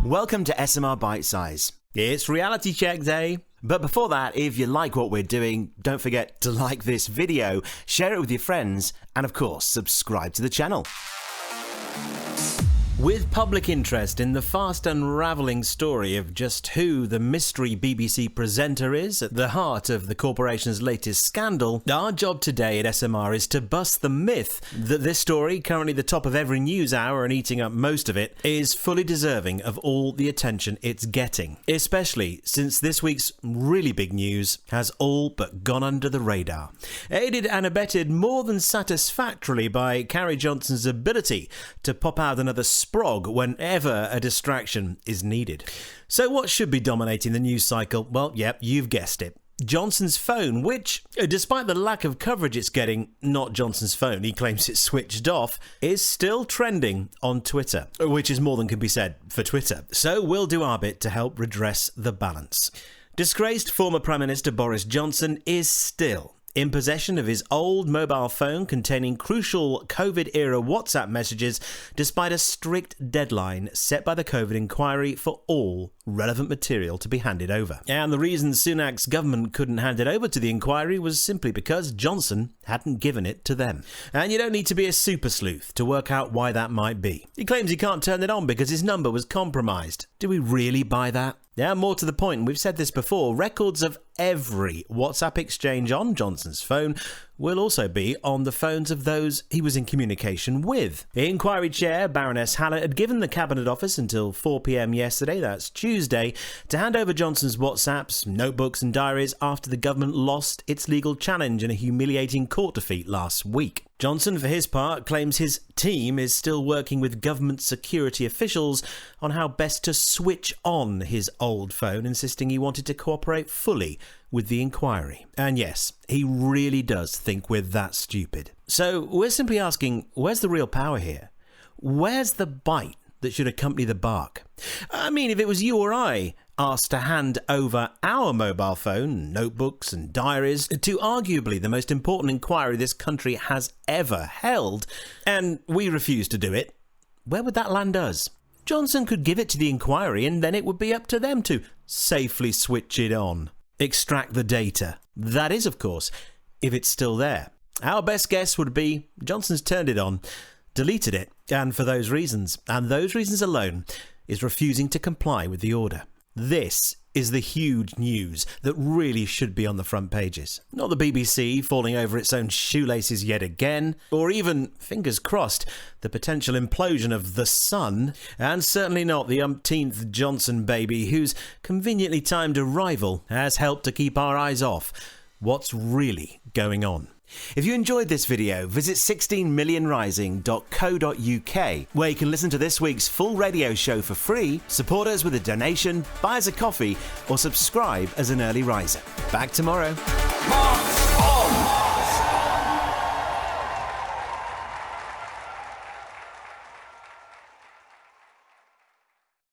Welcome to SMR Bitesize. It's reality check day. But before that, if you like what we're doing, don't forget to like this video, share it with your friends, and of course, subscribe to the channel. With public interest in the fast unravelling story of just who the mystery BBC presenter is at the heart of the corporation's latest scandal, our job today at SMR is to bust the myth that this story, currently the top of every news hour and eating up most of it, is fully deserving of all the attention it's getting. Especially since this week's really big news has all but gone under the radar. Aided and abetted more than satisfactorily by Carrie Johnson's ability to pop out another sprog whenever a distraction is needed. So what should be dominating the news cycle? Well, yep, you've guessed it. Johnson's phone, which, despite the lack of coverage it's getting, not Johnson's phone, he claims it's switched off, is still trending on Twitter, which is more than can be said for Twitter. So we'll do our bit to help redress the balance. Disgraced former Prime Minister Boris Johnson is still in possession of his old mobile phone containing crucial COVID-era WhatsApp messages, despite a strict deadline set by the COVID inquiry for all relevant material to be handed over. And the reason Sunak's government couldn't hand it over to the inquiry was simply because Johnson hadn't given it to them. And you don't need to be a super sleuth to work out why that might be. He claims he can't turn it on because his number was compromised. Do we really buy that? Now, more to the point, we've said this before, records of every WhatsApp exchange on Johnson's phone will also be on the phones of those he was in communication with. The inquiry chair, Baroness Hallett, had given the Cabinet Office until 4 p.m. yesterday, that's Tuesday, to hand over Johnson's WhatsApps, notebooks and diaries after the government lost its legal challenge in a humiliating court defeat last week. Johnson, for his part, claims his team is still working with government security officials on how best to switch on his old phone, insisting he wanted to cooperate fully with the inquiry. And yes, he really does think we're that stupid. So we're simply asking, where's the real power here? Where's the bite that should accompany the bark? I mean, if it was you or I asked to hand over our mobile phone, notebooks and diaries to arguably the most important inquiry this country has ever held, and we refused to do it, where would that land us? Johnson could give it to the inquiry and then it would be up to them to safely switch it on. Extract the data. That is, of course, if it's still there. Our best guess would be Johnson's turned it on, deleted it, and for those reasons, and those reasons alone, is refusing to comply with the order. This is the huge news that really should be on the front pages. Not the BBC falling over its own shoelaces yet again, or even, fingers crossed, the potential implosion of The Sun, and certainly not the umpteenth Johnson baby whose conveniently timed arrival has helped to keep our eyes off what's really going on. If you enjoyed this video, visit 16millionrising.co.uk, where you can listen to this week's full radio show for free, support us with a donation, buy us a coffee, or subscribe as an early riser. Back tomorrow.